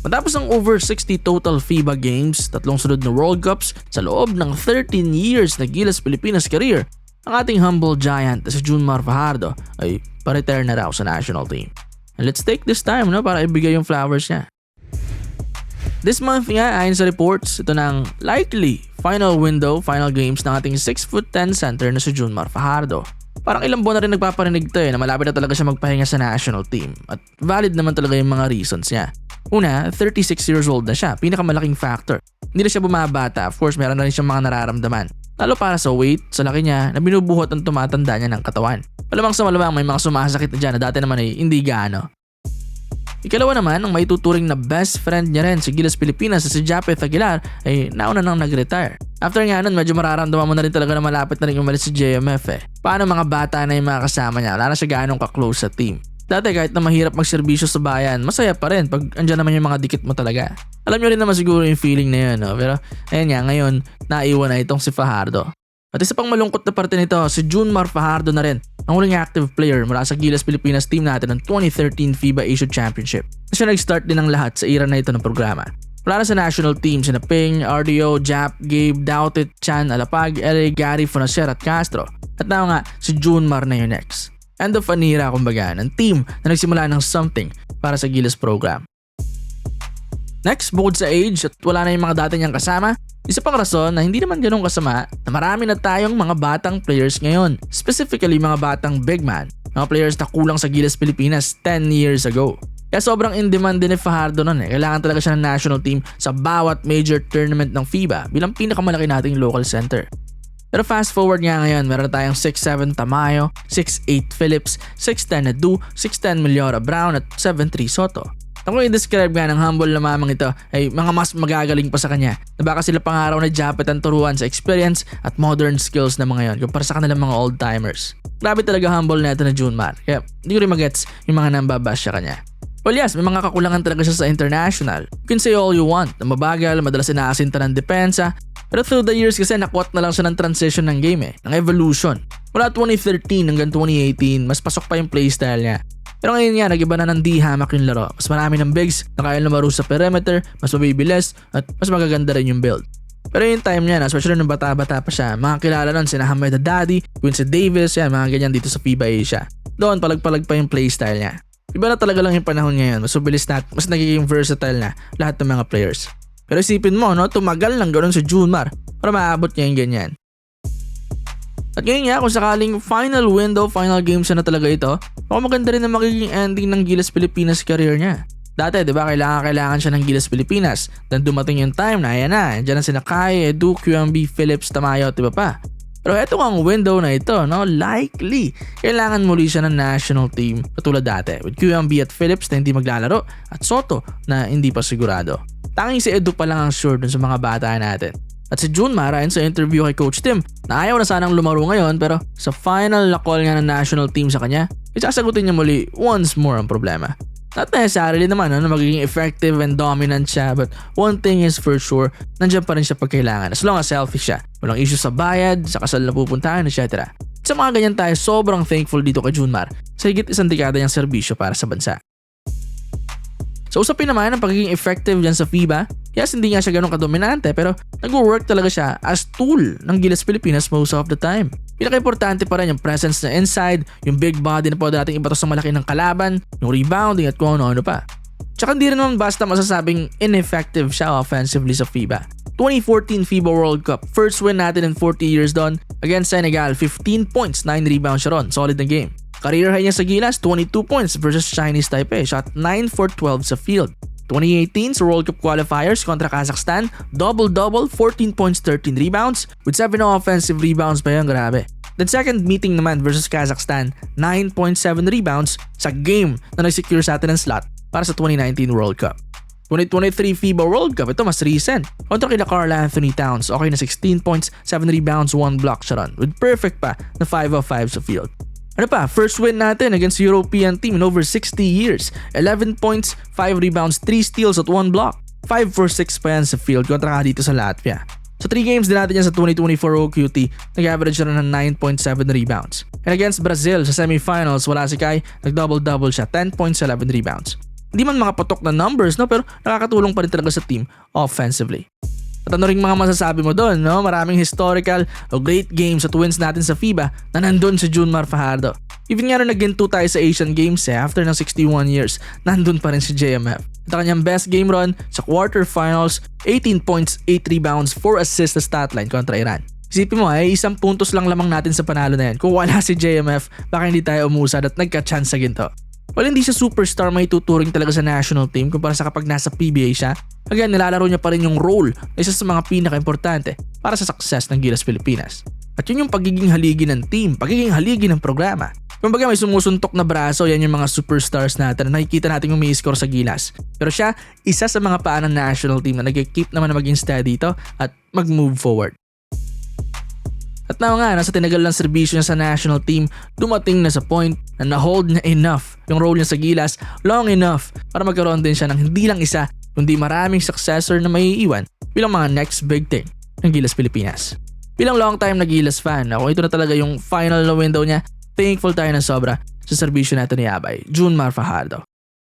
Matapos ang over 60 total FIBA games, 3 sunod na World Cups sa loob ng 13 years na Gilas Pilipinas career, ang ating humble giant na si Junmar Fajardo ay pa-retire na raw sa national team. And let's take this time para ibigay yung flowers niya. This month nga, ayon sa reports, ito na ang likely final games ng ating 6'10" center na si Junmar Fajardo. Parang ilang buwan na rin nagpaparinig to na malapit na talaga siya magpahinga sa national team at valid naman talaga yung mga reasons niya. Una, 36 years old na siya, pinakamalaking factor. Hindi na siya bumabata, of course meron na rin siyang mga nararamdaman. Lalo para sa weight, sa laki niya, na binubuhat ang tumatanda niya ng katawan. Malamang sa malamang may mga sumasakit na dyan na dati naman ay hindi gaano. Ikalawa naman, ang maituturing na best friend niya rin sa Gilas Pilipinas na si Japeth Aguilar ay nauna nang nag-retire. After nga nun, medyo mararamdaman mo na rin talaga na malapit na rin umalis si JMF. Paano mga bata na yung mga kasama niya? Wala na siya gaanong ka-close sa team. Dati kahit na mahirap magserbisyo sa bayan, masaya pa rin pag andyan naman yung mga dikit mo talaga. Alam nyo rin naman siguro yung feeling na yun, Pero ayun nga, ngayon, naiwan na itong si Fajardo. At isa pang malungkot na parte nito, si Junmar Fajardo na rin, ang huling active player mula sa Gilas Pilipinas team natin ng 2013 FIBA Asia Championship. Na siya nag-start din ng lahat sa era na ito ng programa. Wala na sa national team sina Ping, RDO, Jap, Gabe, Dautit, Chan, Alapag, LA, Gary, Fonacer at Castro. At now nga, si Junmar na yung next. End of an era kumbaga ng team na nagsimula ng something para sa Gilas program. Next, bukod sa age at wala na yung mga dati niyang kasama, isa pang rason na hindi naman ganun kasama na marami na tayong mga batang players ngayon. Specifically mga batang big man, mga players na kulang sa Gilas Pilipinas 10 years ago. Kaya sobrang in-demand din ni Fajardo nun Kailangan talaga siya ng national team sa bawat major tournament ng FIBA bilang pinakamalaki nating local center. Pero fast forward nga ngayon, meron tayong 6'7" Tamayo, 6'8" Phillips, 6'10" Nadu, 6'10" Meliora Brown at 7'3" Soto. Kung i-describe nga ng humble na mamang ito ay mga mas magagaling pa sa kanya na baka sila pangaraw na Japeth ang turuan sa experience at modern skills na mga yon kumpara sa kanilang mga old-timers. Grabe talaga humble na ito na Junmar, kaya hindi ko rin magets yung mga nambabash sa kanya. Well yes, may mga kakulangan talaga siya sa international. You can say all you want, na mabagal, madalas inaasinta ng depensa, pero through the years kasi nakwat na lang siya ng transition ng game ng evolution. Mula 2013 hanggang 2018, mas pasok pa yung playstyle niya. Pero ngayon nga, nag-iba na ng di-hamak yung laro. Mas marami ng bigs na kaya lumaro sa perimeter, mas mabibilis, at mas magaganda rin yung build. Pero yung time niya, especially nung bata-bata pa siya, mga kilala nun, sina Hamed Daddy, Quincy Davis, mga ganyan dito sa FIBA Asia. Doon, palag-palag pa yung playstyle niya. Iba na talaga lang yung panahon ngayon, mas mabilis na, mas nagiging versatile na lahat ng mga players. Pero isipin mo, tumagal lang ganoon si Junmar para maabot niya yung ganyan. At ngayon nga, kung sakaling final games na talaga ito, baka maganda rin na magiging ending ng Gilas Pilipinas career niya. Dati, di ba, kailangan siya ng Gilas Pilipinas. Then dumating yung time na, ayan na, dyan na sina Kai, Edu, QMB, Phillips, Tamayo, di ba pa? Pero eto ang window na ito, likely, kailangan muli siya ng national team katulad dati, with QMB at Phillips na hindi maglalaro, at Soto na hindi pa sigurado. Tanging si Edu pa lang ang sure dun sa mga bata natin. At si Junmar ayon sa interview kay Coach Tim na ayaw na sanang lumaro ngayon pero sa final na call nga ng national team sa kanya, isasagutin niya muli once more ang problema. Not necessarily naman na magiging effective and dominant siya, but one thing is for sure, nandiyan pa rin siya pag kailangan as long as healthy siya. Walang issue sa bayad, sa kasal na pupuntahan, etc. Sa mga ganyan tayo, sobrang thankful dito kay Junmar sa higit isang dekada niyang serbisyo para sa bansa. So usapin naman ang pagiging effective dyan sa FIBA. Yes, hindi nga siya ganun kadominante pero nag-work talaga siya as tool ng Gilas Pilipinas most of the time. Pinaka-importante pa rin yung presence na inside, yung big body na pwede nating ibato sa malaki ng kalaban, yung rebounding at kung ano-ano pa. Tsaka hindi rin naman basta masasabing ineffective siya offensively sa FIBA. 2014 FIBA World Cup, first win natin in 40 years doon against Senegal, 15 points, 9 rebounds siya ron, solid na game. Career high niya sa Gilas, 22 points versus Chinese Taipei, shot 9 for 12 sa field. 2018 sa World Cup qualifiers kontra Kazakhstan, double-double, 14 points, 13 rebounds, with 7 offensive rebounds pa yun, grabe. Then second meeting naman versus Kazakhstan, 9.7 rebounds sa game na nag-secure sa atin ng slot para sa 2019 World Cup. 2023 FIBA World Cup, ito mas recent. Kontra kina Karl Anthony Towns, okay na 16 points, 7 rebounds, 1 block siya ron, with perfect pa na 5 of 5 sa field. Ano pa, first win natin against European team in over 60 years. 11 points, 5 rebounds, 3 steals at 1 block. 5 for 6 pa yan sa field kontra ka dito sa Latvia. Sa 3 games din natin yan sa 2024 OQT, nag-average na ng 9.7 rebounds. And against Brazil sa semifinals, wala si Kai, nag-double-double siya, 10 points, 11 rebounds. Hindi man makapatok na numbers, no, pero nakakatulong pa rin talaga sa team offensively. At ano ring mga masasabi mo doon, no? Maraming historical o great games at wins natin sa FIBA na nandun si Junmar Fajardo. Even nga rin nag-2 tayo sa Asian Games after ng 61 years, nandun pa rin si JMF. At ang kanyang best game run sa quarterfinals, 18 points, 8 rebounds, 4 assists sa statline kontra Iran. Isipin mo isang puntos lang lamang natin sa panalo na yan. Kung wala si JMF, baka hindi tayo umusad at nagka-chance sa ginto. While hindi siya superstar, may tuturing talaga sa national team kumpara sa kapag nasa PBA siya. Again, nilalaro niya pa rin yung role na isa sa mga pinaka-importante para sa success ng Gilas Pilipinas. At yun yung pagiging haligi ng team, pagiging haligi ng programa. Kumbaga may sumusuntok na braso, yan yung mga superstars natin na nakikita natin yung may-score sa Gilas. Pero siya, isa sa mga paa ng national team na nag-keep naman na maging steady ito at mag-move forward. At nga, nasa tinagal ng serbisyo niya sa national team, dumating na sa point na na-hold niya enough yung role niya sa Gilas long enough para magkaroon din siya ng hindi lang isa, kundi maraming successor na maiiwan bilang mga next big thing ng Gilas Pilipinas. Bilang long time na Gilas fan, kung ito na talaga yung final na window niya, thankful tayo ng sobra sa serbisyo natin ni Abay, Junmar Fajardo.